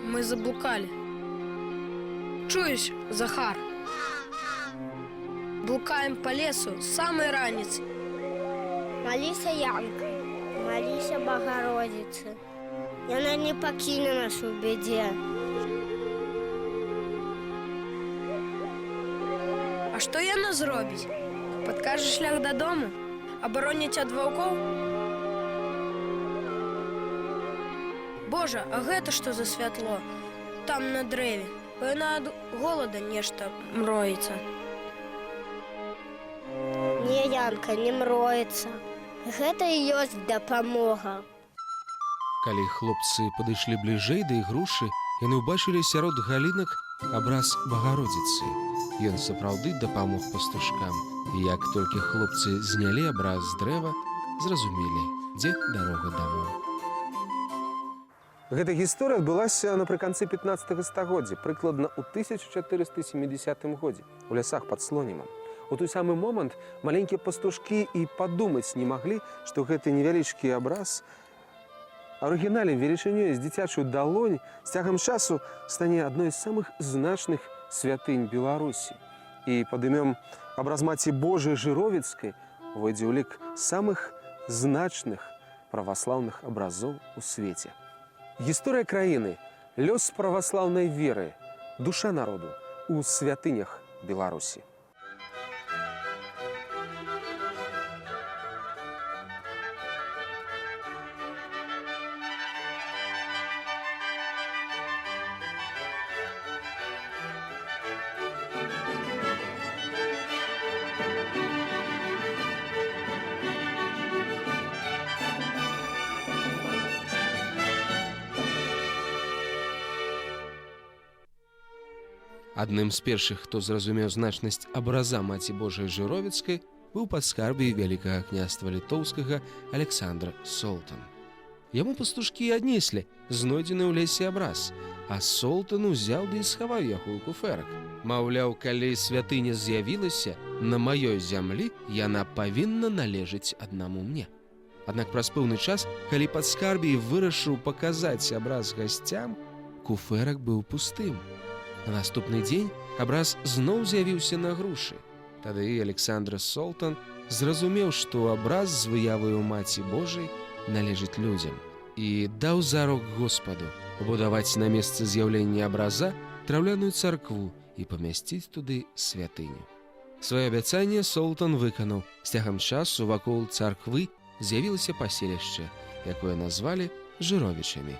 Мы заблукали. Чуешь, Захар? Блукаем по лесу с самой раницы. Молися, Янка, молися, Богородице. Яна не покине нас у беде. А што яна зробіць? Падкажа шлях дадому? Абароніць ад ваўкоў? Божа, а гэта што за святло? Там на дрэве. Яна ад голода нешта мроіцца. Не, Янка, не мроецца. Гэта і ёсць дапамога. Калі хлопцы падышлі бліжэй да ігрушы, яны ўбачылі сярод галінак абраз Багародзіцы. Ён сапраўды дапамог пастушкам. І як толькі хлопцы знялі абраз з дрэва, зразумелі, дзе дарога дамоў. Гэта гісторыя адбылася напрыканцы 15 стагоддзя, прыкладна ў 1470 годзе, у лясах пад Слонімам. У той самы момант маленькія пастушкі і падумаць не маглі, што гэты невялічкі абраз арыгінальнай велічынёй з дзіцячую далонь з цягам часу стане адной з самых значных святынь Беларусі. І пад імем абраз Маці Божай Жыровіцкай увойдзе ў лік самых значных праваслаўных абразоў у свеце. Гісторыя краіны, лёс праваслаўнай веры, душа народу у святынях Беларусі. Адным з першых, хто зразумеў значнасць абраза Маці Божай Жыровіцкай, быў падскарбій вялікага княства літоўскага Александр Солтан. Яму пастушкі аднеслі знойдзены ў лесе абраз, а Солтан узяў ды і схаваў яго ў куфэрак. Маўляў, калі святыня з'явілася на маёй зямлі, яна павінна належыць аднаму мне. Аднак праз пэўны час, калі падскарбій вырашыў паказаць абраз гасцям, куфэрак быў пустым. На наступны дзень абраз зноў з'явіўся на грушы. Тады Александр Солтан зразумеў, што абраз з выяваю Маці Божай належыць людзям і даў зарок Господу пабудаваць на месцы з'яўлення абраза драўляную царкву і памясціць туды святыню. Сваё абяцанне Солтан выканаў. З цягам часу вакол царквы з'явілася паселішча, якое назвалі Жыровічамі.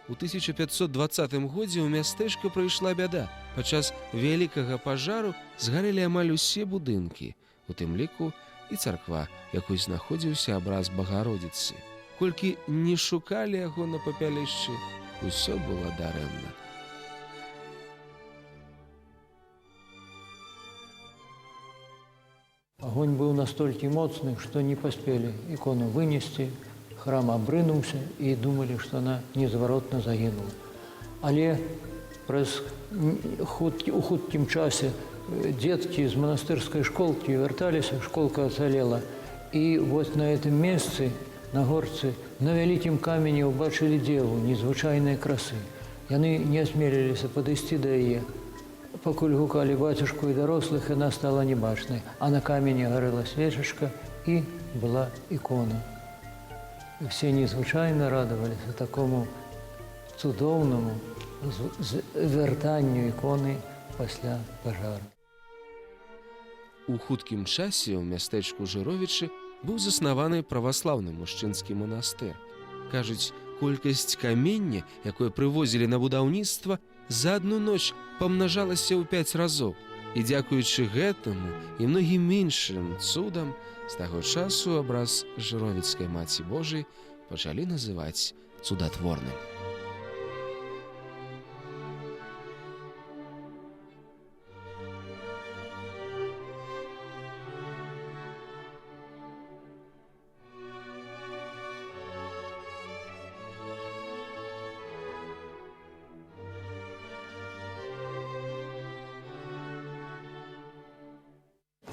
У 1520 годзе ў мястэчка прыйшла бяда. Падчас вялікага пажару згарэлі амаль усе будынкі, у тым ліку і царква, якой знаходзіўся абраз Багародзіцы. Колькі не шукалі яго на папялішчы, усё было дарэмна. Огонь быў настолькі моцны, што не паспелі ікону вынесці. Храм абрынуўся і думалі, што она незваротна загінула. Але у хуткім часе дзеткі з манастырскай школкі вярталіся, школка ацалела. І вот на гэтым месцы, на горцы, на вялікім камені ўбачылі дзеву незвычайнай красы. Яны не асмеліліся падысці да яе. Пакуль гукалі бацюшку і дарослых, яна стала небачнай, а на камені гарэла свечачка і была ікона. Все незвычайна радаваліся такому цудоўнаму вяртанню іконы пасля пажару. У хуткім часе ў мястэчку Жыровічы быў заснаваны праваслаўны мужчынскі манастыр. Кажуць, колькасць камення, якое прывозілі на будаўніцтва, за адну ноч памнажалася ў 5 разоў. І дзякуючы гэтаму і многім іншым цудам, з таго часу абраз Жыровіцкай Маці Божай пачалі называць цудатворным.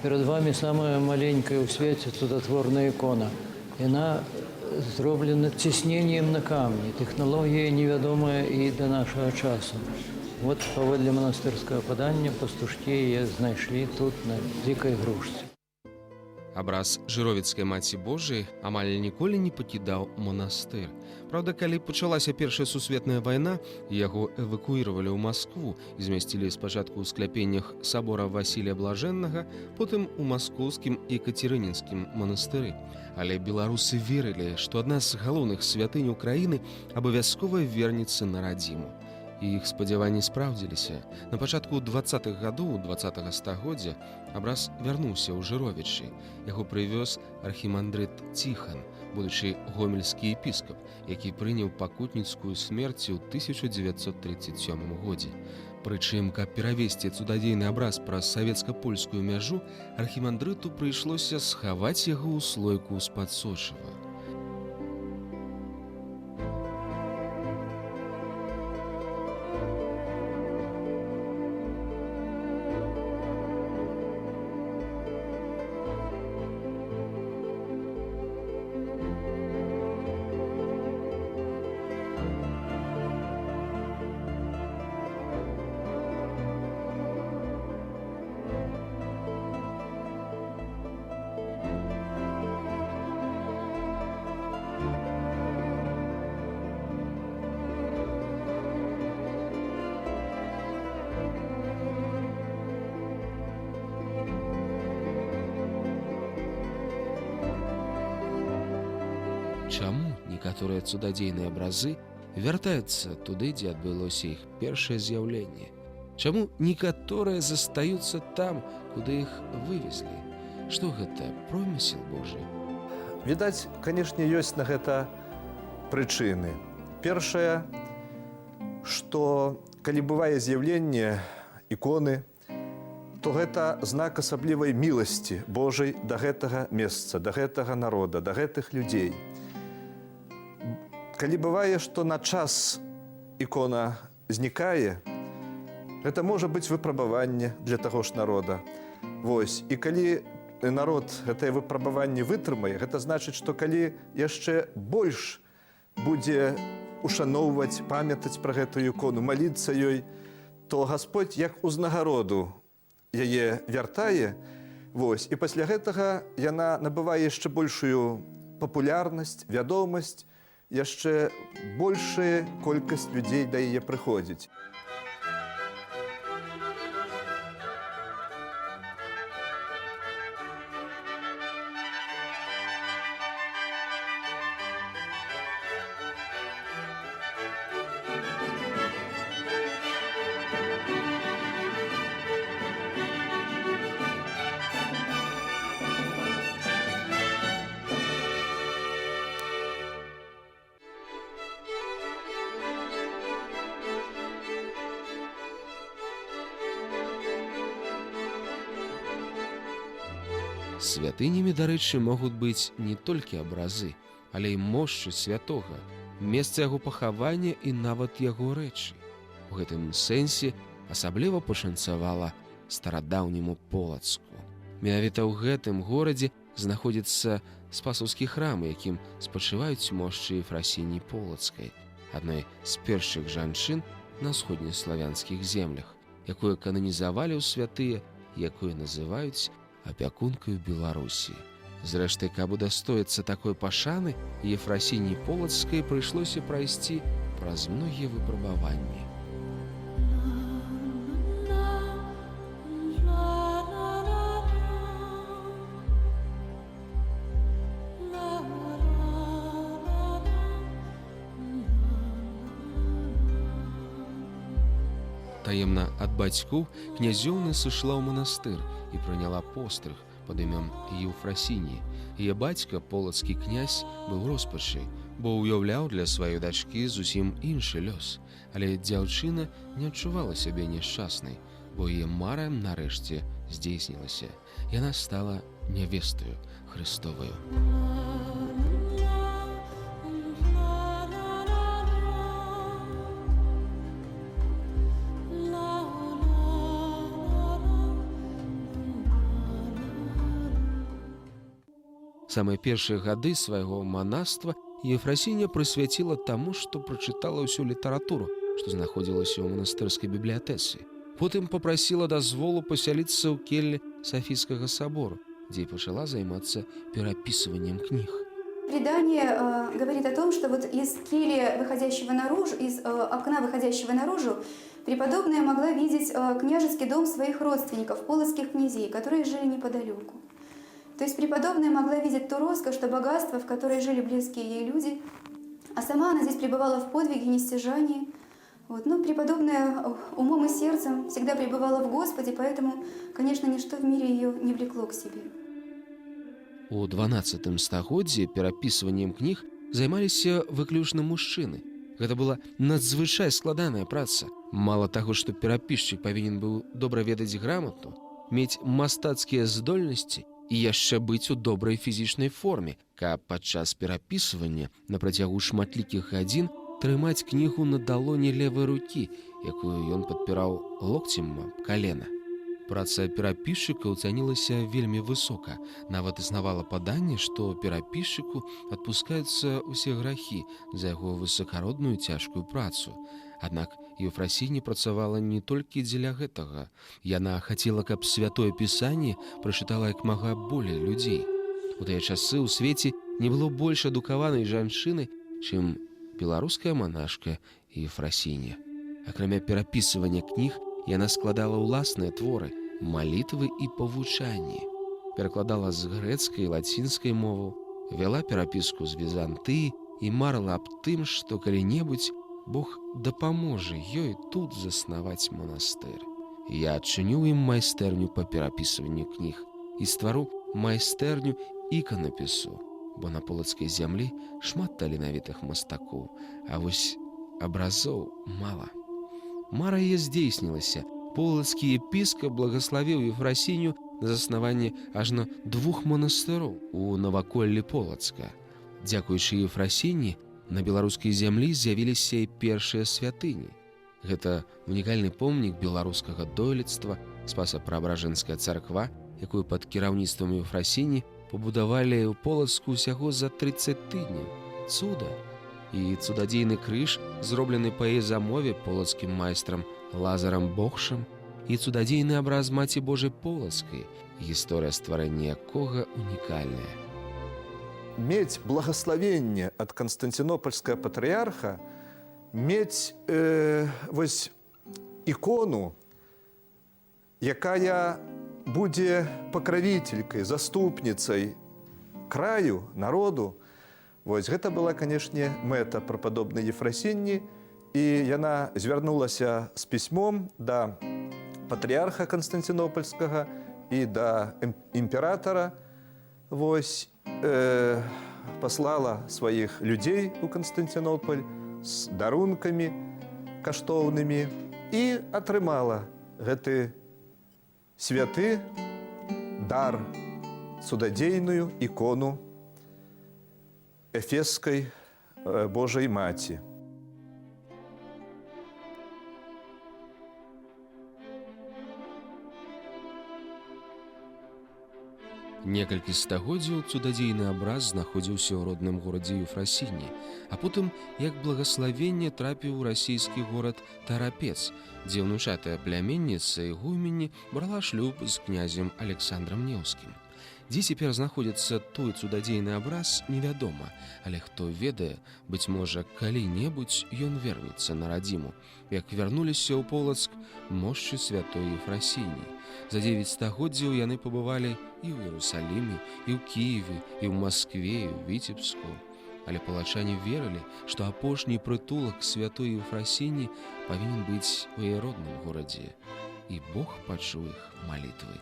Перед вами самая маленькая ў свеце цудатворная ікона. Яна зроблена цісненнем на камні. Тэхналогія невядомая і да нашага часу. Вот паводле манастырскага падання пастушкі яе знайшлі тут, на дзікай грушцы. Абраз жыровіцкай маці Божай амаль ніколі не пакідаў манастыр. Праўда, калі пачалася Першая сусветная вайна, яго эвакуіравалі ў Маскву і змясцілі спачатку ў скляпеннях сабора Васілія Блажэннага, потым у маскоўскім і кацярынінскім манастыры. Але беларусы верылі, што адна з галоўных святынь Украіны абавязкова вернецца на радзіму. І іх спадзяванні спраўдзіліся. На пачатку 20-х гадоў 20-го стагоддзя абраз вярнуўся ў Жыровічы. Яго прывёз архімандрыт Ціхан, будучы гомельскі епіскап, які прыняў пакутніцкую смерць у 1937 годзе. Прычым, каб перавесці цудадзейны абраз праз савецка-польскую мяжу, архімандрыту прыйшлося схаваць яго ў слойку з-пад сочыва. Чаму некаторыя цудадзейныя абразы вяртаюцца туды, дзе адбылося іх першае з'яўленне? Чаму некаторыя застаюцца там, куды іх вывезлі? Што гэта, промысел Божий? Відаць, канешне, ёсць на гэта прычыны. Першае, што калі бывае з'яўленне іконы, то гэта знак асаблівай міласці Божай да гэтага месца, да гэтага народа, да гэтых людзей. Калі бывае, што на час ікона знікае, гэта можа быць выпрабаванне для таго ж народа. Вось. І калі народ гэтае выпрабаванне вытрымае, гэта значыць, што калі яшчэ больш будзе ушаноўваць, памятаць пра гэтую ікону, маліцца ёй, то Гасподь як узнагароду яе вяртае. Вось. І пасля гэтага яна набывае яшчэ большую папулярнасць, вядомасць, яшчэ большая колькасць людзей да яе прыходзіць. Святынямі, дарэчы, могуць быць не толькі абразы, але і мошчы святога, месца яго пахавання і нават яго рэчы. У гэтым сэнсе асабліва пашанцавала старадаўняму Полацку. Менавіта ў гэтым горадзе знаходзіцца спасаўскі храм, якім спачываюць мошчы Ефрасіні Полацкай, адной з першых жанчын на ўсходнеславянскіх землях, якую кананізавалі ў святыя, якую называюць апякункаю Беларусі. Зрэшты, каб удастоіцца такой пашаны, Ефрасіні Полацкай прыйшлося прайсці праз многія выпрабаванні. Таемна ад бацькоў князёўна сышла ў манастыр і прыняла пострыг пад імем Еўфрасіні. Яе бацька, полацкі князь, быў роспачы, бо ўяўляў для сваёй дачкі зусім іншы лёс. Але дзяўчына не адчувала сябе няшчаснай, бо яе мара нарэшце здзейснілася. Яна стала нявестаю Хрыстоваю. Самыя першыя гады свайго манаства Ефрасіня прысвяціла таму, што прачытала ўсю літаратуру, што знаходзілася ў манастырскай бібліятэцы. Потым попрасіла дазволу пасяліцца ў келлі Софійскага собору, дзе і пачала займацца перапісываннем кніг. Предание говорит о том, что вот из кельи, выходящего наружу, из окна, выходящего наружу, преподобная могла видеть княжеский дом своих родственников, полоцких князей, которые жили неподалеку. То есть преподобная могла видеть то роскошь, то богатство, в которой жили близкие ей люди, а сама она здесь пребывала в подвиге, нестяжании. Вот. Но преподобная умом и сердцем всегда пребывала в Господе, поэтому, конечно, ничто в мире ее не влекло к себе. У 12 стагоддзі перапісваннем кніг займаліся выключна мужчыны. Гэта была надзвычай складаная праца. Мала таго, што перапісчык павінен быў добра ведаць грамату, мець мастацкія здольнасці і яшчэ быць у добрай фізічнай форме, каб падчас перапісвання на працягу шматлікіх гадзін трымаць кнігу на далоні левай рукі, якую ён падпіраў локцем аб калена. Праца перапісчыка цанілася вельмі высока. Нават існавала паданне, што перапісчыку адпускаюцца ўсе грахі за яго высакародную цяжкую працу. Аднак Ефрасіня працавала не толькі дзеля гэтага. Яна хацела, каб святое пісанне прачытала як мага болей людзей. У тыя часы ў свеце не было больш адукаванай жанчыны, чым беларуская манашка Ефрасіня. Акрамя перапісывання кніг, яна складала ўласныя творы, малітвы і павучанні. Перакладала з грэцкай і лацінскай моваў, вяла перапіску з візантыі і марыла аб тым, што калі-небудзь Бог дапаможа ёй тут заснаваць манастыр. Я адчыню ім майстэрню па перапісванню кніг і ствару майстэрню іканапісу, бо на полацкай зямлі шмат таленавітых мастакоў, а вось абразоў мала. Мара яе здзейснілася. Полацкі епіскап благаславіў Ефрасіню на заснаванне ажно 2 манастыроў у наваколлі Полацка. Дзякуючы Ефрасіні, на беларускай зямлі з'явіліся і першыя святыні. Гэта унікальны помнік беларускага дойлідства, Спаса-Преабражэнская царква, якую пад кіраўніцтвам Ефрасіні пабудавалі ў Полацку ўсяго за 30 тыдняў. Цуда! І цудадзейны крыж, зроблены па яе замове полацкім майстрам Лазарам Богшам, і цудадзейны абраз Маці Божай Полацкай, гісторыя стварэння якога унікальная. Мець благословение от Константинопольского патриарха, мець вось икону, якая будзе покровителькой, заступницей краю, народу, вось гэта была, канешне, мэта прападобнай Ефрасіні, і яна звярнулася з пісьмом да патрыарха Константинопольскага і да імператора, вось, паслала сваіх людзей у Константинополь з дарункамі каштоўнымі і атрымала гэты святы дар, цудадзейную ікону Эфесской Божьей Маті. Некалькі стагоддзяў цудадзейны абраз знаходзіўся ў родным горадзе Ефрасіні, а потым, як благаславенне, трапіў у расійскі горад Тарапец, дзе ўнучатая пляменніца ігуменні брала шлюб з князем Александром Неўскім. Дзе цяпер знаходзіцца той цудадзейны абраз, невядома, але хто ведае, быць можа, калі-небудзь ён вернецца на радзіму, як вярнуліся ў Полацк мошчы святой Ефрасіні. За 9 стагоддзяў яны пабывалі і ў Іерусаліме, і ў Кіеве, і ў Маскве, і ў Віцебску. Але палачане верылі, што апошні прытулак святой Ефрасіні павінен быць у яе родным горадзе, і Бог пачуў іх малітвы.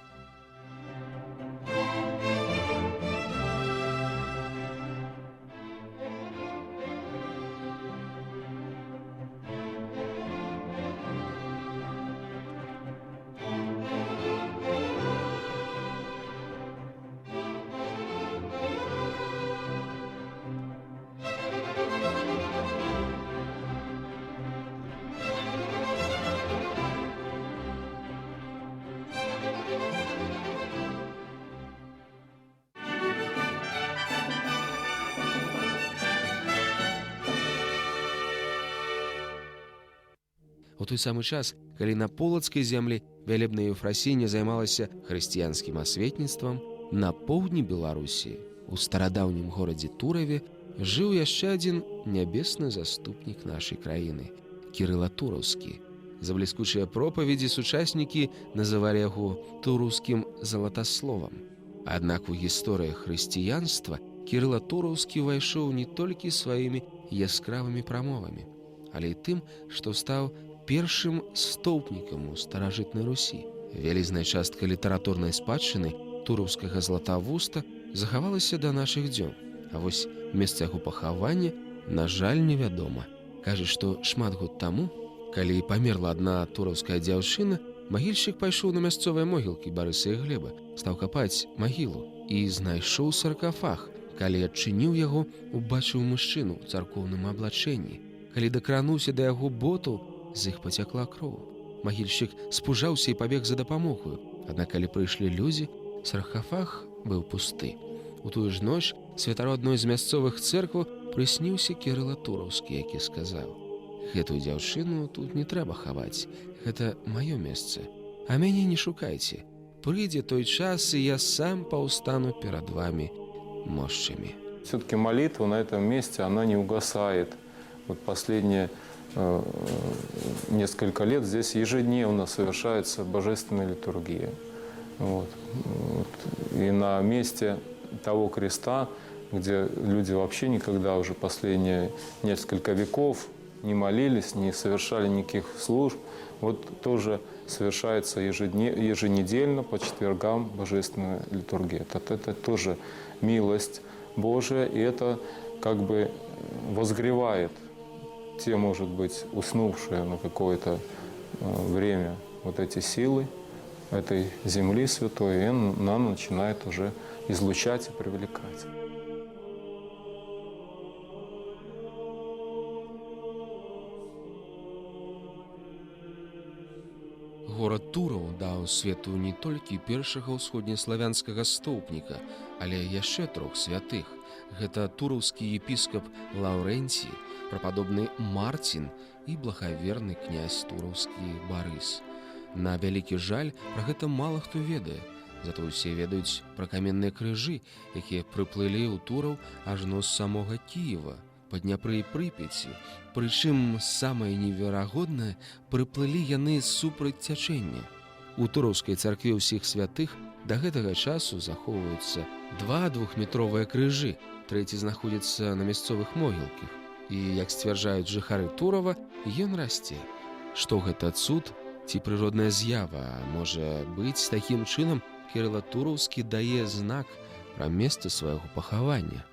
У той самы час, калі на полацкай зямлі вялебная Еўфрасіння займалася хрысціянскім асветніцтвам, на поўдні Беларусі, у старадаўнім горадзе Тураве, жыў яшчэ адзін нябесны заступнік нашай краіны – Кірыла Тураўскі. За бліскучыя пропаведзі сучаснікі называлі яго тураўскім залатасловам. Аднак у гісторыях хрысціянства Кірыла Тураўскі ўвайшоў не толькі сваімі яскравымі прамовамі, але і тым, што стаў першым стоўпнікам у старажытнай Русі. Вялізная частка літаратурнай спадчыны тураўскага златавуста захавалася да нашых дзён, а вось месца яго пахавання, на жаль, невядома. Кажа, што шмат год таму, калі памерла адна тураўская дзяўчына, магільшчык пайшоў на мясцовыя могілкі Барыса і Глеба, стаў капаць магілу і знайшоў саркафаг. Калі адчыніў яго, убачыў мужчыну ў царкоўным аблачэнні. Калі дакрануўся да яго ботаў, з іх пацякла кроў. Магільшчык спужаўся і пабег за дапамогаю. Аднак, калі прыйшлі людзі, саркафаг быў пусты. У тую ж ноч святару адной з мясцовых цэркваў прысніўся Кірыла Тураўскі, які сказаў: «Гэтую дзяўчыну тут не трэба хаваць. Гэта маё месца. А мяне не шукайце. Прыйдзе той час, і я сам паўстану перад вамі мошчамі». Все-таки молитва на этом месте, она не угасает. Вот последние несколько лет здесь ежедневно совершается божественная литургия. Вот. И на месте того креста, где люди вообще никогда уже последние несколько веков не молились, не совершали никаких служб, вот тоже совершается еженедельно по четвергам божественная литургия. Это тоже милость Божия, и это как бы возгревает те, может быть, уснувшие на какое-то время вот эти силы этой земли святой, и она начинает уже излучать и привлекать. Горад Тураў даў свету не толькі першага ўсходнеславянскага стоўпніка, але яшчэ трох святых. Гэта тураўскі епіскап Лаўрэнцій, прападобны Марцін і благаверны князь тураўскі Барыс. На вялікі жаль, пра гэта мала хто ведае. Зато ўсе ведаюць пра каменныя крыжы, якія прыплылі ў Тураў ажно з самога Кіева, па Дняпры і Прыпяці. Прычым самае неверагоднае, прыплылі яны супраць цячэння. У тураўскай царкве ўсіх святых да гэтага часу захоўваюцца два двухметровыя крыжы, трэці знаходзіцца на мясцовых могілках. І, як сцвярджаюць жыхары Турава, ён расце. Што гэта цуд ці прыродная з'ява? Можа быць, такім чынам Кірыла Тураўскі дае знак пра месца свайго пахавання.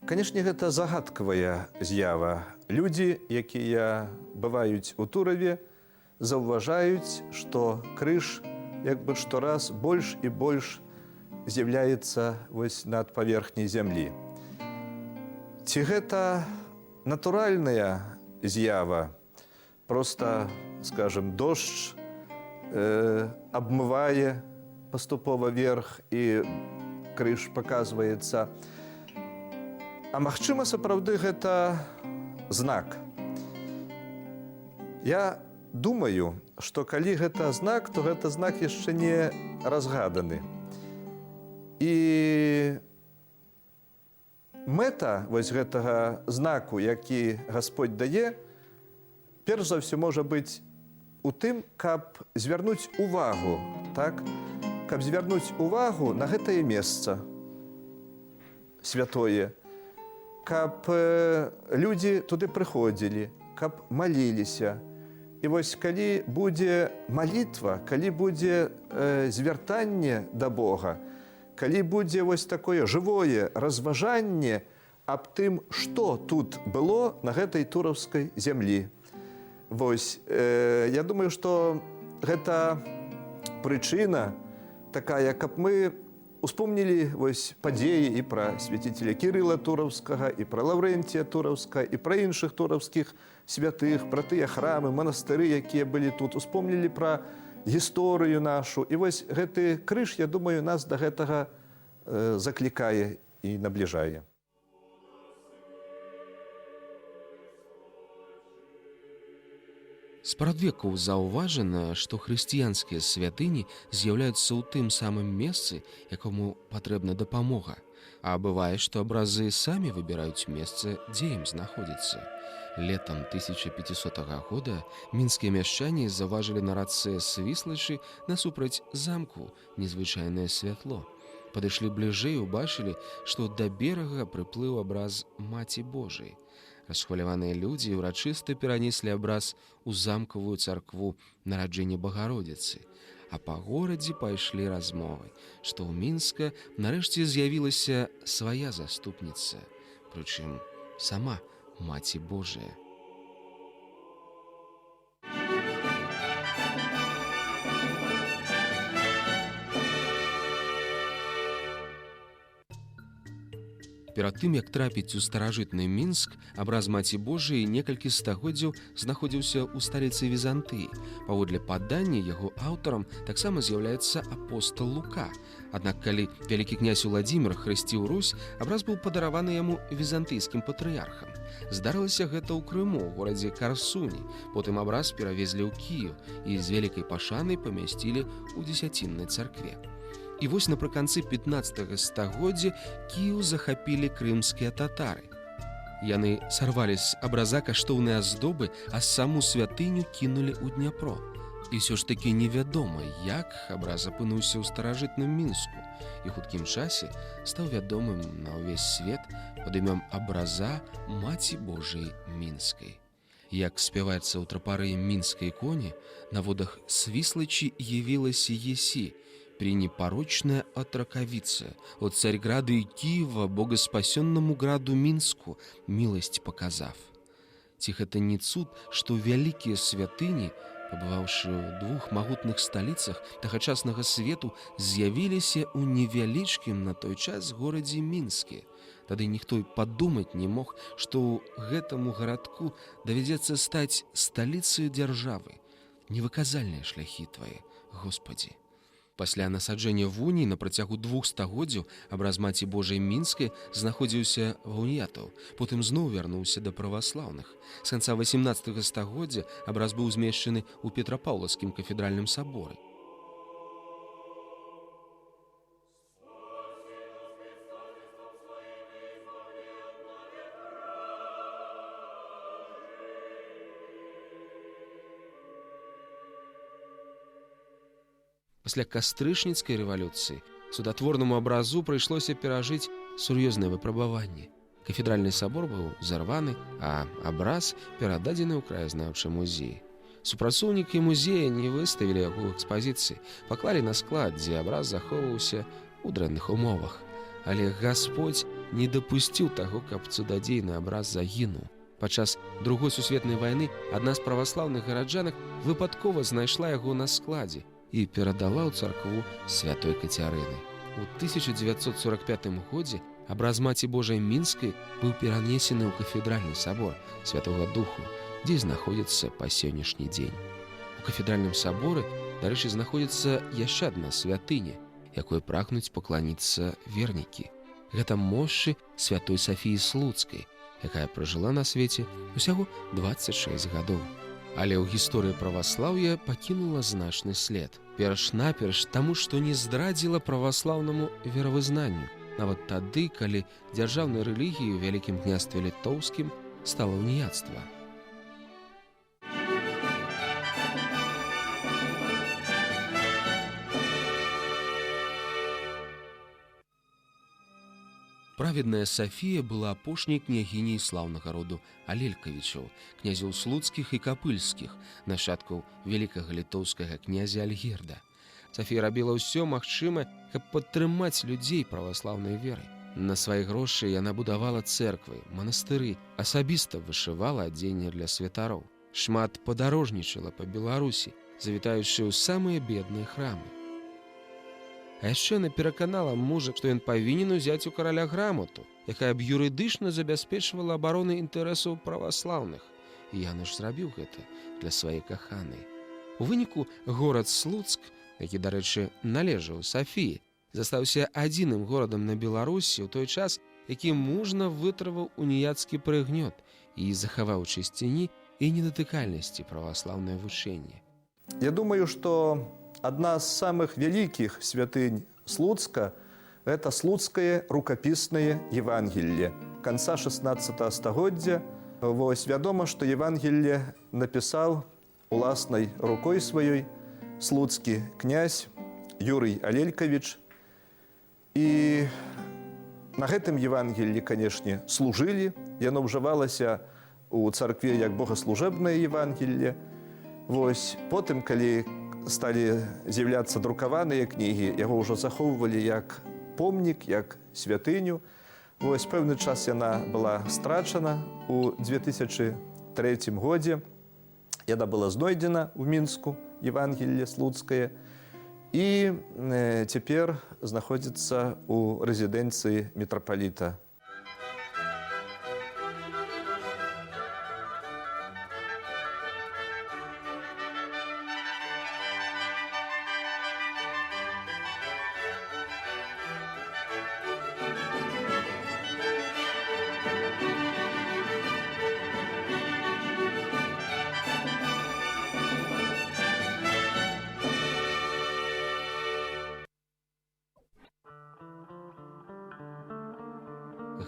Канешне, гэта загадкавая з'ява. Людзі, якія бываюць у Тураве, заўважаюць, што крыж як бы штораз больш і больш з'яўляецца вось над паверхняй зямлі. Ці гэта натуральная з'ява? Проста, скажем, дождж абмывае паступова верх і крыж паказваецца. А магчыма, сапраўды гэта знак. Я думаю, што калі гэта знак, то гэта знак яшчэ не разгаданы. І мэта вось гэтага знаку, які Гасподь дае, перш за ўсё можа быць у тым, каб звярнуць увагу, так? Каб звярнуць увагу на гэтае месца святое, каб людзі туды прыходзілі, каб маліліся. І вось калі будзе малітва, калі будзе звяртанне да Бога, калі будзе вось такое жывое разважанне аб тым, што тут было на гэтай тураўскай зямлі. Вось, я думаю, што гэта прычына такая, каб мы успомнілі вось падзеі і пра свяціцеля Кірыла Тураўскага, і пра Лаўрэнція Тураўскага, і пра іншых тураўскіх святых, пра тыя храмы, манастыры, якія былі тут, успомнілі пра гісторыю нашу. І вось гэты крыж, я думаю, нас да гэтага заклікае і набліжае. – Спрадвекаў заўважана, што хрысціянскія святыні з'яўляюцца ў тым самым месцы, якому патрэбна дапамога. А бывае, што абразы самі выбіраюць месца, дзе ім знаходзіцца. Летам 1500 года мінскія мяшчане заўважылі на рацэ Свіслачы насупраць замку незвычайнае святло. Падышлі бліжэй і ўбачылі, што да берага прыплыў абраз Маці Божай. Расхваляваныя людзі ўрачыста перанеслі абраз у замкавую царкву нараджэння Багародзіцы, а па горадзе пайшлі размовы, што ў Мінска нарэшце з'явілася свая заступніца, прычым сама Маці Божая. Перад тым, як трапіць у старажытны Мінск, абраз Маці Божай некалькі стагоддзяў знаходзіўся ў сталіцы Візантыі. Паводле падання, яго аўтарам таксама з'яўляецца апостал Лука. Аднак, калі вялікі князь Уладзімір хрысціў Русь, абраз быў падараваны яму візантыйскім патрыярхам. Здарылася гэта ў Крыму, у горадзе Карсуні. Потым абраз перавезлі ў Кіеў і з вялікай пашанай памясцілі ў дзесяціннай царкве. І вось напрыканцы 15 стагоддзя Кіеў захапілі крымскія татары. Яны сарвалі з абраза каштоўныя аздобы, а саму святыню кінулі ў Дняпро. І ўсё ж такі невядома, як абраз апынуўся ў старажытным Мінску і хуткім часе стаў вядомым на ўвесь свет пад імем абраза Маці Божай Мінскай. Як спяваецца ў трапарыі мінскай іконе, на водах Свіслачи явилась Еси, пренепорочная отраковица, от Царьграда и Киева богоспасенному граду Минску милость показав. Ці гэта не цуд, што вялікія святыні, пабываўшы ў двух магутных сталіцах тагачаснага свету, з'явіліся ў невялічкім на той час горадзе Мінске. Тады ніхто і падумаць не мог, што гэтаму гарадку давядзецца стаць сталіцаю дзяржавы. Невыказальныя шляхі твае, Господі. Пасля насаджэння вуній на працягу 2 стагоддзяў абраз Маці Божай Мінскай знаходзіўся ва ўніятаў, потым зноў вярнуўся да праваслаўных. З канца 18 стагоддзя абраз быў змешчаны ў Петрапаўлаўскім кафедральным саборы. Пасля кастрычніцкай рэвалюцыі судатворнаму абразу прыйшлося перажыць сур'ёзнае выпрабаванне. Кафедральны сабор быў зарваны, а абраз перададзены ў краязнаўчы музей. Супрацоўнікі музея не выставілі яго ў экспазіцыі, паклалі на склад, дзе абраз захоўваўся ў дрэнных умовах. Але Гасподзь не дапусціў таго, каб цудадзейны абраз загінуў. Падчас Другой сусветнай вайны адна з праваслаўных гараджанак выпадкова знайшла яго на складзе і перадала ў царкву святой Кацярыны. У 1945 годзе абраз Маці Божай Мінскай быў перанесены ў кафедральны сабор Святога Духу, дзе знаходзіцца па сённяшні дзень. У кафедральным саборы, дарэчы, знаходзіцца яшчэ адна святыня, якой прагнуць пакланіцца вернікі. Гэта мошчы святой Сафіі Слуцкай, якая пражыла на свеце усяго 26 гадоў. Але ў гісторыі праваслаўя пакінула значны след. Перш-наперш таму, што не здрадзіла праваслаўнаму веравызнанню, нават тады, калі дзяржаўнай рэлігіяй у Вялікім княстве Літоўскім стала уніяцтва. Праведная Сафія была апошняй княгіняй слаўнага роду Алелькавічаў, князёў слуцкіх і капыльскіх, нашчадкаў вялікага літоўскага князя Альгерда. Сафія рабіла ўсё магчымае, каб падтрымаць людзей праваслаўнай веры. На свае грошы яна будавала цэрквы, манастыры, асабіста вышывала адзенне для святароў. Шмат падарожнічала па Беларусі, завітаючы ў самыя бедныя храмы. А яшчэ яна пераканала мужа, што ён павінен узяць у караля грамоту, якая б юрыдычна забяспечвала абароны інтарэсаў праваслаўных. І Януш зрабіў гэта для сваёй каханай. У выніку горад Слуцк, які, дарэчы, належаў Сафіі, застаўся адзіным горадам на Беларусі ў той час, які мужна вытрываў уніяцкі прыгнёт і захаваў чысціні і недатыкальнасці праваслаўнае вучэнне. Я думаю, что одна из самых великих святынь Слуцка – это Слуцкое рукописное Евангелие конца 16 стагоддзя. Вось вядома, что Евангелие написал уласнай рукой своей слуцкі князь Юрый Алелькавіч. И на гэтым Евангелии, конечно, служили. Яно ўжывалася у царкве як богаслужебнае Евангелие. Вось потым, калі сталі з'яўляцца друкаваныя кнігі, яго ўжо захоўвалі як помнік, як святыню. Вось пэўны час яна была страчана. У 2003 годзе яна была знойдзена ў Мінску, Евангелие Слуцкае, і цяпер знаходзіцца ў рэзідэнцыі мітрапаліта.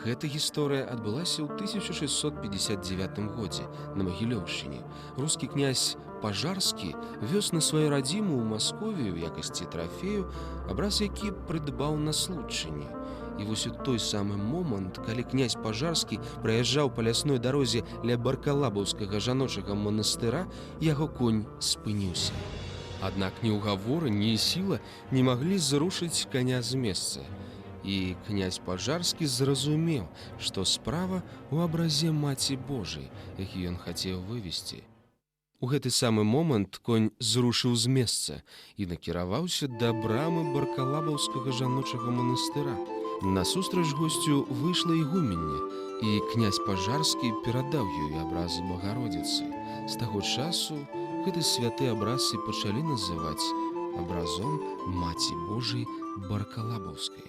Гэта гісторыя адбылася ў 1659 годзе на Магілёўшчыне. Рускі князь Пажарскі вёз на сваю радзіму ў Масковію ў якасці трафею абраз, які прыдбаў на Случчыне. І вось у той самы момант, калі князь Пажарскі праязджаў па лясной дарозе ля Баркалабаўскага жаночага манастыра, яго конь спыніўся. Аднак ні ўгаворы, ні сіла не маглі зрушыць каня з месца. І князь Пажарскі зразумеў, што справа ў абразе Маці Божай, які ён хацеў вывесці. У гэты самы момант конь зрушыў з месца і накіраваўся да брамы Баркалабаўскага жаночага манастыра. Насустрач госцю выйшла ігуменне, і князь Пажарскі перадаў ёй абраз Багародзіцы. З таго часу гэты святы абраз і пачалі называць абразом Маці Божай Баркалабаўскай.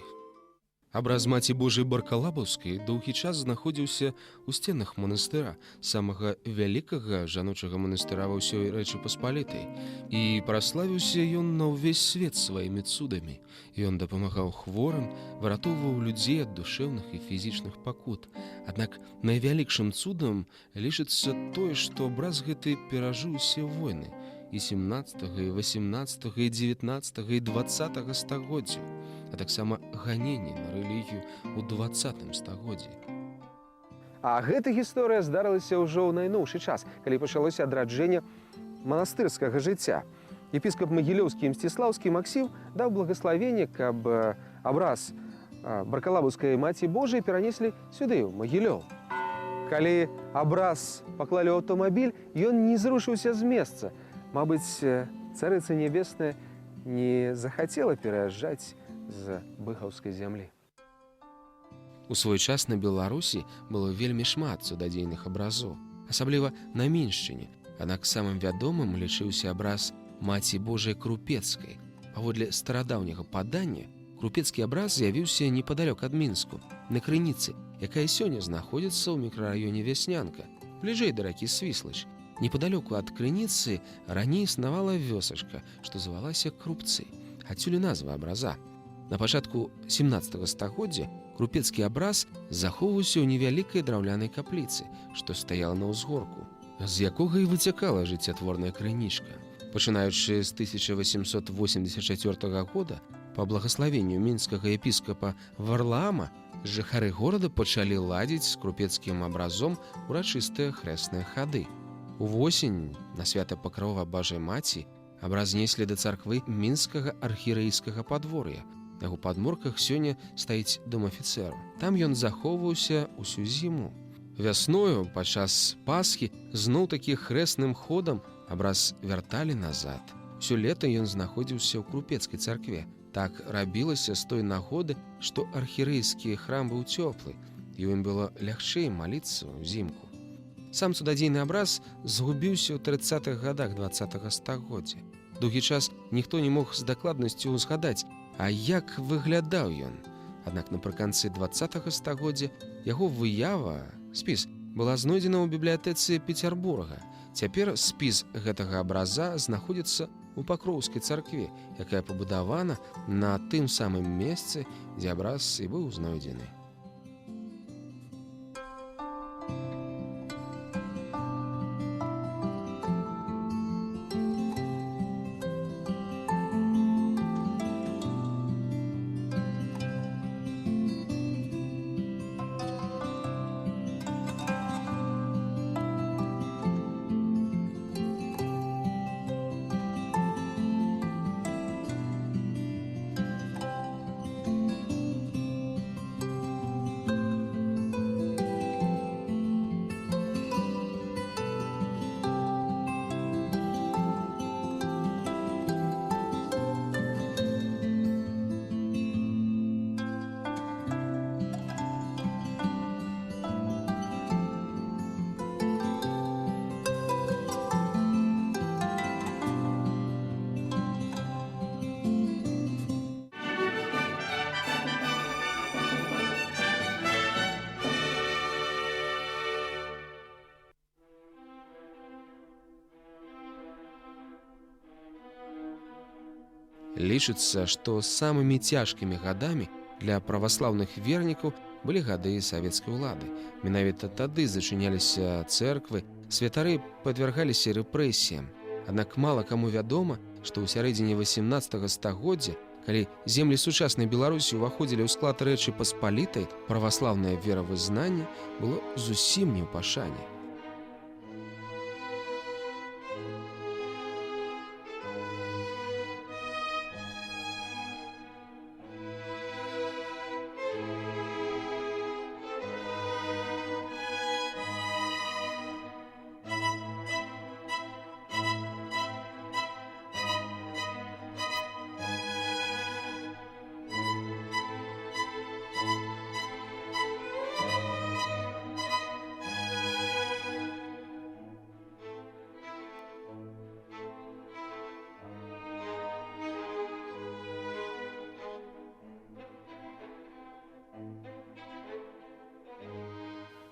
Абраз Маці Божай Баркалабаўскай доўгі час знаходзіўся ў сценах манастыра, самага вялікага жаночага манастыра ва ўсёй Рэчы Паспалітай. І праславіўся ён на ўвесь свет сваімі цудамі. Ён дапамагаў хворым, выратоўваў людзей ад душэўных і фізічных пакут. Аднак найвялікшым цудам лічыцца тое, што абраз гэты перажыў усе войны і 17, і 18, і 19, і 20 стагоддзяў, а таксама ганенні на рэлігію ў 20 стагоддзі. А гэта гісторыя здарылася ўжо ў найноўшы час, калі пачалося адраджэнне манастырскага жыцця. Епіскап Магілёўскі і Мсціслаўскі Максім даў благаславенне, каб абраз Баркалабаўскай Маці Божай перанеслі сюды, ў Магілёў. Калі абраз паклалі ў аўтамабіль, ён не зрушыўся з месца. Мабыць, Царыца Нябесная не захацела пераязджаць з быхаўскай зямлі. У свой час на Беларусі было вельмі шмат цудадзейных абразоў, асабліва на Міншчыне. Аднак самым вядомым лічыўся абраз Маці Божай Крупецкай. Паводле старадаўняга падання, крупецкі абраз з'явіўся непадалёк ад Мінску, на крыніцы, якая сёння знаходзіцца ў мікрараёне Вяснянка, бліжэй да ракі Свіслач. Непадалёку ад крыніцы раней існавала вёсачка, што звалася Крупцы, адсюль назва абраза. На пачатку 17 стагоддзя крупецкі абраз захоўваўся ў невялікай драўлянай капліцы, што стаяла на ўзгорку, з якога і выцякала жыццятворная крынічка. Пачынаючы з 1884 года, па благаславенню мінскага епіскапа Варлаама, жыхары горада пачалі ладзіць з крупецкім абразом урачыстыя хрэсныя хады. Увосень на свята Пакрова Божай Маці абраз неслі да царквы мінскага архірэйскага падвор'я. На яго падмурках сёння стаіць дом афіцэру. Там ён захоўваўся ўсю зіму. Вясною, падчас Пасхі, зноў-такі хрэсным ходам абраз вярталі назад. Усё лета ён знаходзіўся ў крупецкай царкве. Так рабілася з той нагоды, што архірэйскі храм быў цёплы, і ім было лягчэй маліцца ўзімку. Сам цудадзейны абраз згубіўся ў 30-х гадах 20-го стагоддзя. Доўгі час ніхто не мог з дакладнасцю ўзгадаць, а як выглядаў ён. Аднак напрыканцы 20-го стагоддзя яго выява, спіс, была знойдзена ў бібліятэцы Петербурга. Цяпер спіс гэтага абраза знаходзіцца у Пакроўскай царкве, якая пабудавана на тым самым месцы, дзе абраз і быў знойдзены. Лічыцца, што самымі цяжкімі гадамі для праваслаўных вернікаў былі гады савецкай улады. Менавіта тады зачыняліся цэрквы, святары падвяргаліся рэпрэсіям. Аднак мала каму вядома, што ў сярэдзіне 18 стагоддзя, калі землі сучаснай Беларусі ўваходзілі ў склад Рэчы Паспалітай, праваслаўнае веравызнанне было зусім не ў пашане.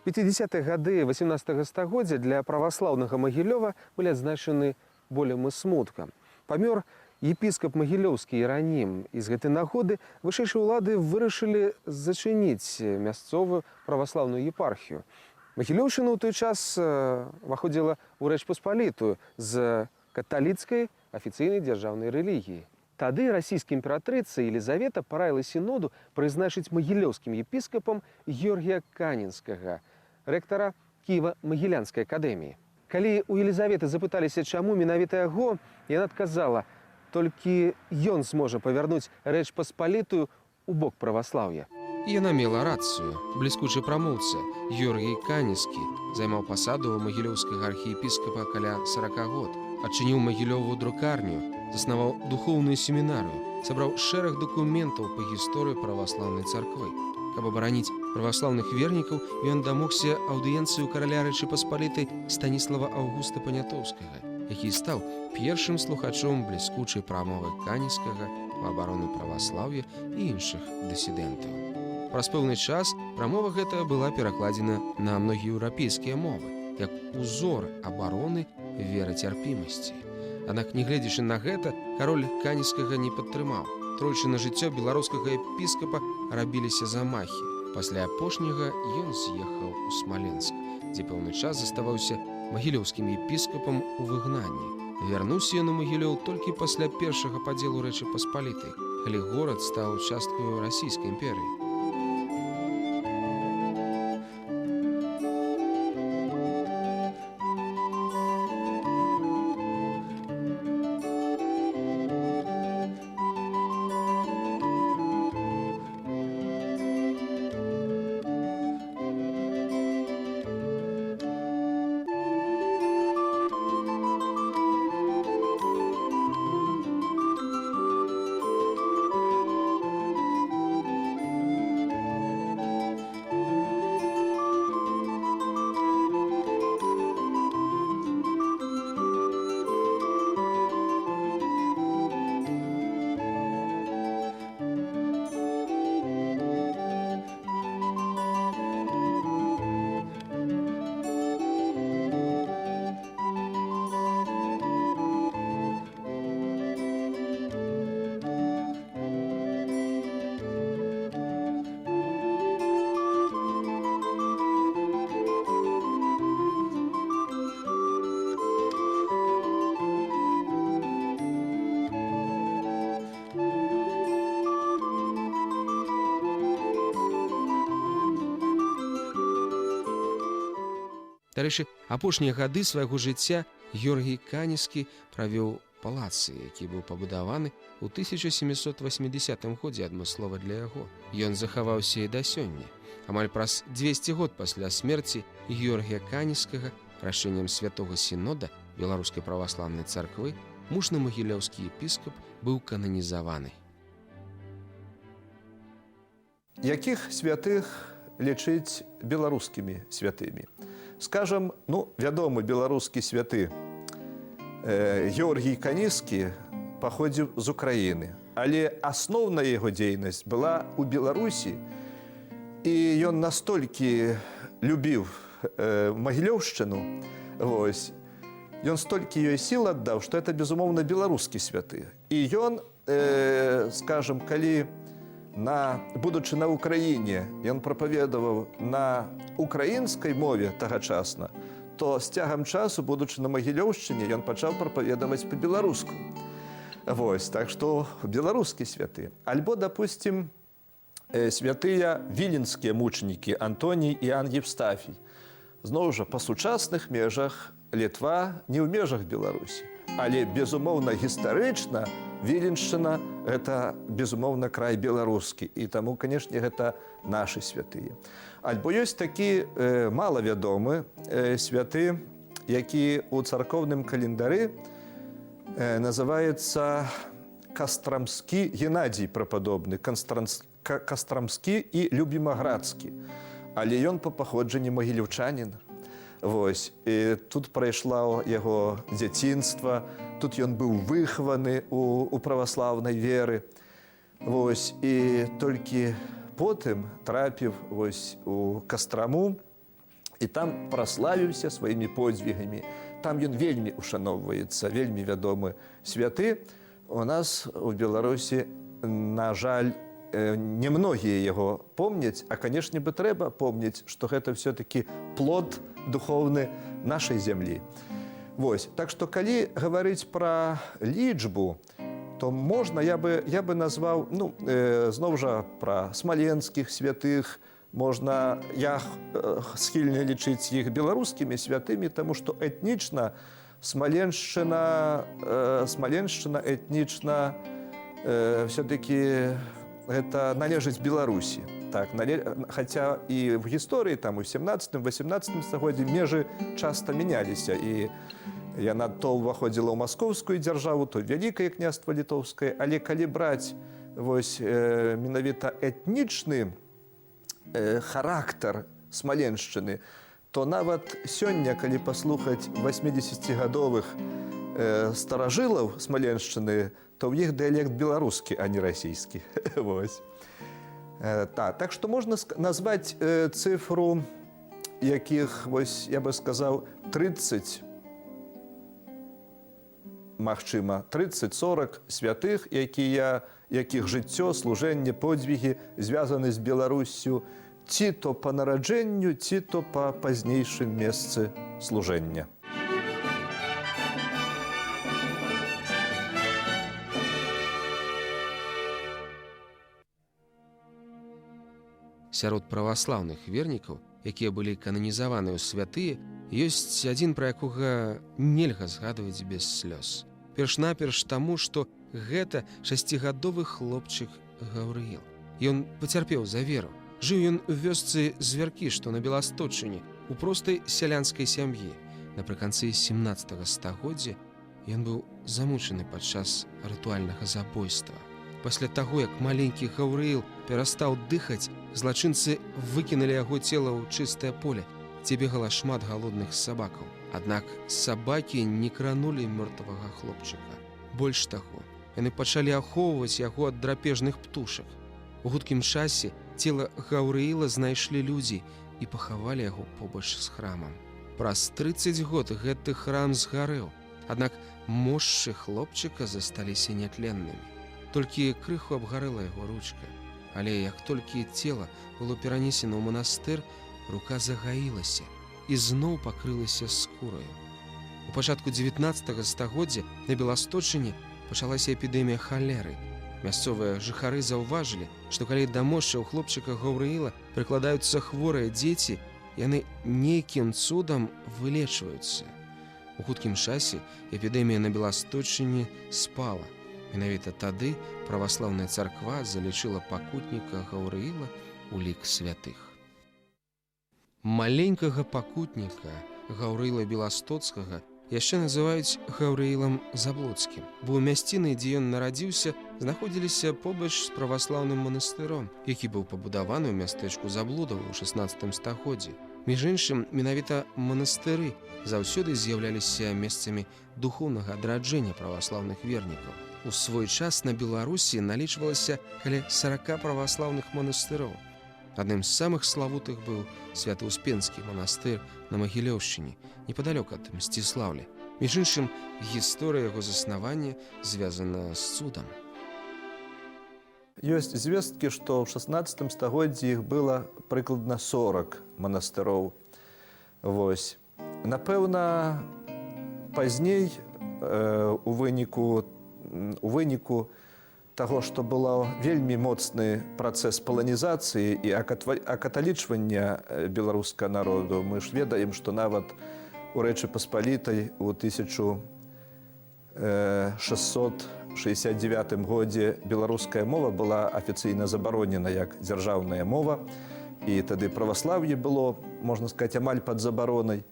В 50-е гады 18 стагоддзя для праваслаўнага Магілёва былі адзначаны болем і смуткам. Памёр епіскап Магілёўскі Іранім. І з гэтай нагоды вышэйшыя ўлады вырашылі зачыніць мясцовую праваслаўную епархію. Магілёўшчына ў той час выходзіла ў Рэч Паспалітую з каталіцкай афіцыйнай дзяржаўнай рэлігіі. Тады расійская імператрыца Елізавета параіла сіноду прызначыць магілёўскім епіскапам Георгія Канінскага, рэктара Кіева-Магілянскай акадэміі. Калі у Елізаветы запыталіся, чаму менавіта яго, яна адказала, толькі ён зможа павярнуць Рэч Паспалітую у бок праваслаўя. І яна мела рацыю. Бліскучы прамоўца Георгій Канінскі займаў пасаду магілёўскага архіепіскапа каля 40 год. Адчыніў Магілёву друкарню, заснаваў духоўную семінарыю, сабраў шэраг дакументаў па гісторыі праваслаўнай царквы. Каб абараніць праваслаўных вернікаў, ён дамогся аўдыенцыі ў караля Рэчы Паспалітай Станіслава Аўгуста Панятоўскага, які стаў першым слухачом бліскучай прамовы Канінскага па абарону праваслаўя і іншых дысідэнтаў. Праз пэўны час прамова гэта была перакладзена на многія еўрапейскія мовы, як узор абароны верацярпімасці. Аднак, нягледзячы на гэта, кароль Канінскага не падтрымаў. Тройчы на жыццё беларускага епіскапа рабіліся замахі. Пасля апошняга ён з'ехаў у Смаленск, дзе пэўны час заставаўся магілёўскім епіскапам у выгнанні. Вярнуўся ён у Магілёў толькі пасля першага падзелу Рэчы Паспалітай, калі горад стаў часткаю расійскай імперыі. Дарэчы, апошнія гады свайго жыцця Георгій Каніскі правёў палацы, які быў пабудаваны ў 1780 годзе адмыслова для яго. Ён захаваўся і да сёння. Амаль праз 200 год пасля смерці Георгія Каніскага рашэннем святога сінода Беларускай праваслаўнай царквы мужна-магілёўскі епіскап быў кананізаваны. Якіх святых лічыць беларускімі святымі? Скажам, вядомы беларускі святы Георгій Каніскі паходзіў з Украіны, але асноўная яго дзейнасць была ў Беларусі, і ён настолькі любіў Магілёўшчыну, ён столькі ёй сіл аддаў, што это, безумоўна, беларускі святы. І ён, скажам, калі будучы на Украіне, ён прапаведаваў на украінскай мове тагачасна, то з цягам часу, будучы на Магілёўшчыне, ён пачаў прапаведаваць па-беларуску. Так што беларускі святы. Альбо, допустим, святыя віленскія мучанікі Антоній і Іоанн Євстафій. Зноў жа, па сучасных межах Літва не ў межах Беларусі. Але, безумоўна, гістарычна Віленшчына – гэта, безумоўна, край беларускі. І таму, канешне, гэта нашы святыя. Альбо ёсць такі малавядомы святы, які ў царкоўным календары называецца Кастрамскі Геннадзій прападобны, Кастрамскі і Любімаградскі. Але ён па паходжанні магілёўчанін. І тут прайшла яго дзяцінства, тут ён быў выхаваны у праваслаўнай веры. І толькі потым трапіў у Кастраму і там праславіўся сваімі подзвігамі. Там ён вельмі ушаноўваецца, вельмі вядомы святы. У нас у Беларусі, на жаль, немногія яго помняць, а, канешне, бы трэба помніць, што гэта все-таки плод духовны нашай зямлі. Так што, калі гаварыць пра лічбу, то можна, я бы назваў, зноў жа, пра смаленскіх святых, можна, я схільны лічыць іх беларускімі святымі, таму што этнічна Смаленшчына этнічна все-таки гэта належыць Беларусі. Хаця і в гісторыі, там, у 17-18 стагоддзі межы часта мяняліся. І яна то ўваходзіла ў маскоўскую дзяржаву, то Вялікае княства літоўскае. Але калі браць менавіта этнічны характар Смаленшчыны, то нават сёння, калі паслухаць 80-гадовых старажылаў Смаленшчыны, то ў іх дыялект беларускі, а не расійскі. Так што можна назваць цифру, якіх, я бы сказаў, 30, магчыма, 30-40 святых, якіх жыццё, служэнне, подзвігі звязаны з Беларуссю ці то па нараджэнню, ці то па пазнейшым месцы служэння. Сярод праваслаўных вернікаў, якія былі кананізаваны ў святыя, ёсць адзін, пра якога нельга згадваць без слёз. Перш-наперш таму, што гэта 6гадовы хлопчык Гаўрыіл. Ён пацярпеў за веру. Жыў ён у вёсцы Звяркі, што на Беласточыне, у простай сялянскай сям'і. Напрыканцы 17 стагоддзя ён быў замучаны падчас рытуальнага забойства. Пасля таго, як маленькі Гаўрыіл перастаў дыхаць, злачынцы выкінулі яго цела ў чыстае поле, дзе бегала шмат галодных сабакаў. Аднак сабакі не кранулі мёртвага хлопчыка. Больш таго, яны пачалі ахоўваць яго ад драпежных птушак. У хуткім часе цела Гаўрыіла знайшлі людзі і пахавалі яго побач з храмам. Праз 30 год гэты храм згарэў, аднак мошчы хлопчыка засталіся нятленнымі. Толькі крыху абгарэла яго ручка. Але як толькі цела было перанесена ў манастыр, рука загаілася і зноў пакрылася скураю. У пачатку 19 стагоддзя на Беласточыне пачалася эпідэмія халеры. Мясцовыя жыхары заўважылі, што калі да мошчы ў хлопчыка Гаўрыіла прыкладаюцца хворыя дзеці, яны нейкім цудам вылечваюцца. У хуткім часе эпідэмія на Беласточыне спала. Менавіта тады праваслаўная царква залічыла пакутніка Гаўрыіла у лік святых. Маленькага пакутніка Гаўрыіла Беластоцкага яшчэ называюць Гаўрыілам Заблоцкім, бо ў мясціны, дзе ён нарадзіўся, знаходзіліся побач з праваслаўным манастыром, які быў пабудаваны ў мястэчку Заблудаў у 16 стагоддзі. Між іншым, менавіта манастыры заўсёды з'яўляліся месцамі духоўнага адраджэння праваслаўных вернікаў. У свой час на Беларусі налічвалася каля 40 праваслаўных манастыроў. Адным з самых славутых быў Свято-Успенскі манастыр на Магілёўшчыне, непадалёк ад Мсціслаўля. Між іншым, гісторыя яго заснавання звязана з цудам. Ёсць звесткі, што ў 16 стагоддзі іх было прыкладна 40 манастыроў. Вось. Напэўна, пазней у выніку таго, што было вельмі моцны працэс паланізацыі і акаталічвання беларускага народу, мы ж ведаем, што нават у Рэчы Паспалітай у 1669 годзе беларуская мова была афіцыйна забаронена як дзяржаўная мова, і тады праваслаўе было, можна сказаць, амаль пад забаронай.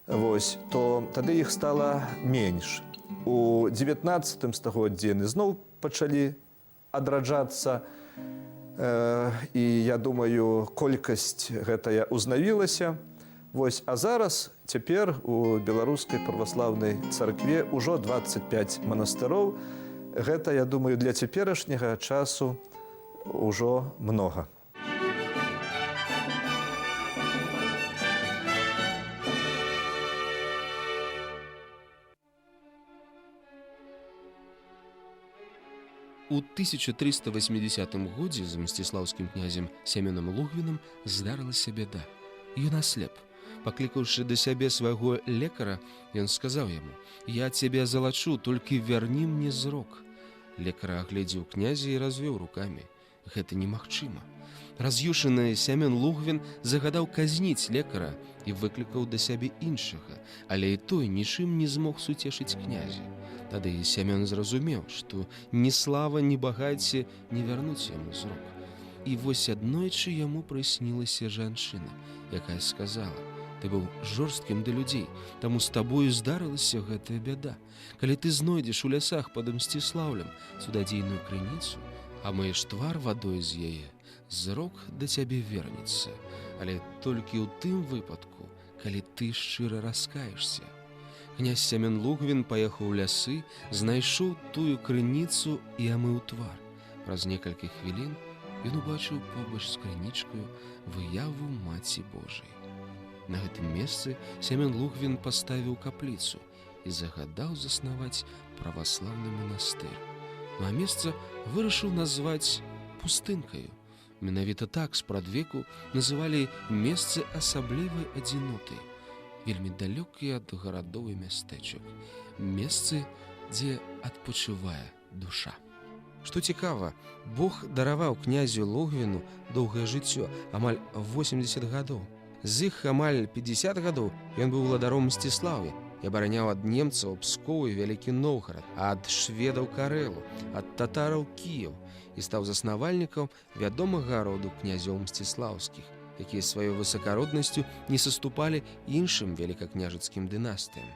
Вось, то тады іх стала менш. У 19 стагоддзі яны зноў пачалі адраджацца, і, я думаю, колькасць гэтая узнавілася. Вось, а зараз, цяпер у беларускай праваслаўнай царкве ўжо 25 манастыроў. Гэта, я думаю, для цяперашняга часу ўжо многа. У 1380 годзе з мсціслаўскім князем Семёнам Лугвінам здарылася бяда. Ён аслеп. Паклікаўшы да сябе свайго лекара, ён сказаў яму: «Я цябе залачу, толькі вярні мне зрок». Лекар агледзеў князя і развёў рукамі. Гэта немагчыма. Раз'юшаны Семён Лугвін загадаў казніць лекара і выклікаў да сябе іншага, але і той нічым не змог суцешыць князя. Тады Семён зразумеў, што ні слава, ні багацце не вярнуць яму зрок. І вось аднойчы яму прыснілася жанчына, якая сказала: «Ты быў жорсткім да людзей, таму з табою здарылася гэтая бяда. Калі ты знойдзеш у лясах пад Мсціслаўлем цудадзейную крыніцу, а мыеш твар вадой з яе, зрок да цябе вернецца, але толькі ў тым выпадку, калі ты шчыра раскаешся». Князь Семён Лугвін паехаў у лясы, знайшоў тую крыніцу і амыў твар. Праз некалькі хвілін ён убачыў побач з крынічкаю выяву Маці Божай. На гэтым месцы Семён Лугвін паставіў капліцу і загадаў заснаваць праваслаўны манастыр. Ну а месца вырашыў назваць пустынкаю. Менавіта так спрадвеку называлі месцы асаблівай адзіноты, вельмі далёкія ад гарадоў і мястэчак, месцы, дзе адпачывае душа. Што цікава, Бог дараваў князю Лугвіну доўгае жыццё, амаль 80 гадоў. З іх амаль 50 гадоў ён быў уладаром Мсціслаўя і абараняў ад немцаў Пскоў і Вялікі Новгарад, ад шведаў Карэлу, ад татараў Кіеў і стаў заснавальнікам вядомага роду князёў Мсціслаўскіх, якія сваёй высакароднасцю не саступалі іншым велікакняжацкім дынастыям.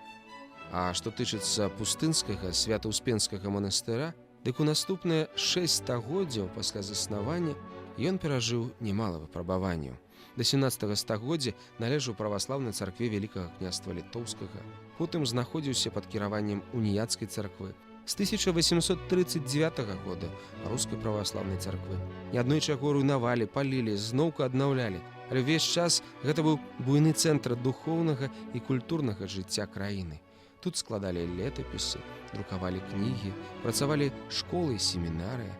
А што тычыцца пустынскага Свято-Успенскага манастыра, дык у наступныя 6 стагоддзяў пасля заснавання ён перажыў немала выпрабаванняў. Да 17 стагоддзя належаў праваслаўнай царкве Вялікага княства Літоўскага, потым знаходзіўся пад кіраваннем уніяцкай царквы. З 1839 года рускай праваслаўнай царквы. Неаднойчы яго руйнавалі, палілі, зноўку аднаўлялі, але ўвесь час гэта быў буйны цэнтр духоўнага і культурнага жыцця краіны. Тут складалі летапісы, друкавалі кнігі, працавалі школы і семінарыя.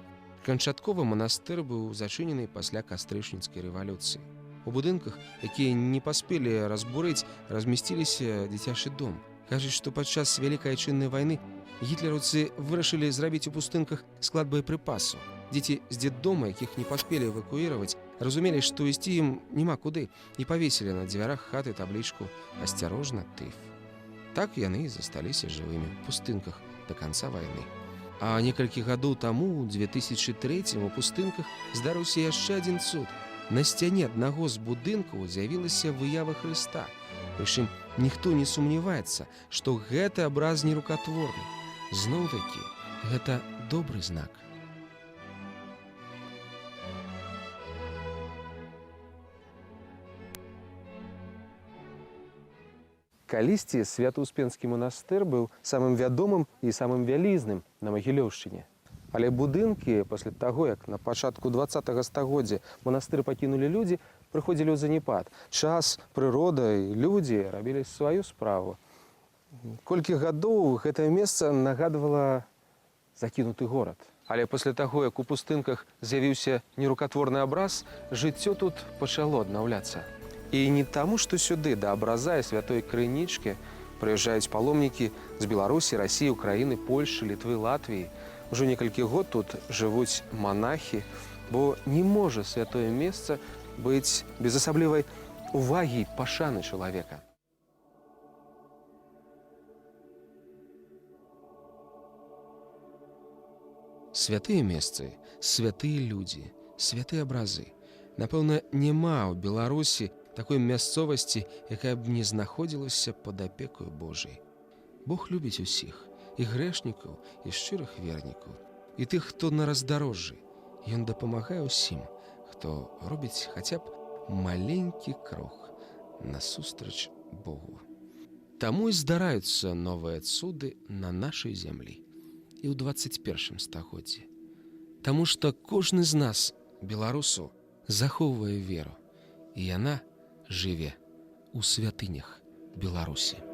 Канчаткова манастыр быў зачынены пасля кастрычніцкай рэвалюцыі. У будынках, якія не паспелі разбурыць, размясціліся дзіцячы дом. Кажуць, што падчас Вялікай Айчыннай вайны гітлераўцы вырашылі зрабіць у пустынках склад боепрыпасаў. Дзеці з дзетдома, якіх не паспелі эвакуіраваць, Разумелі, што ісці ім няма куды, і павесілі на дзвярах хаты таблічку «Асцярожна, тыф». Так яны і засталіся жывымі ў пустынках да канца вайны. А некалькі гадоў таму, у 2003 у пустынках здарыўся яшчэ адзін цуд. На сцяне аднаго з будынкаў з'явілася выява Хрыста. Прычым ніхто не сумняваецца, што гэты абраз не рукатворны. Зноў-такі, гэта добры знак. Калісьці Свято-Успенскі манастыр быў самым вядомым і самым вялізным на Магілёўшчыне. Але будынкі пасля таго, як на пачатку 20-го стагоддзя манастыр пакінулі людзі, прыходзілі ў заняпад. Час, прырода і людзі рабілі сваю справу. Колькі гадоў гэтае месца нагадвала закінуты горад. Але пасля таго, як у пустынках з'явіўся нерукатворны абраз, жыццё тут пачало аднаўляцца. І не таму, што сюды да абраза і святой крынічкі прыязджаюць паломнікі з Беларусі, Расіі, Украіны, Польшы, Літвы, Латвіі. Ужо некалькі год тут жывуць манахі, бо не можа святое месца быць без асаблівай увагі і пашаны чалавека. Святыя месцы, святыя людзі, святыя абразы. Напэўна, няма ў Беларусі такой мясцовасці, якая б не знаходзілася пад апекою Божай. Бог любіць усіх, і грэшнікаў, і шчырых вернікаў, і тых, хто на раздарожжы. Ён дапамагае ўсім, хто робіць хаця б маленькі крок насустрач Богу. Таму і здараюцца новыя цуды на нашай зямлі і ў 21 стагоддзі. Таму што кожны з нас, беларусаў, захоўвае веру, і яна жыве ў святынях Беларусі.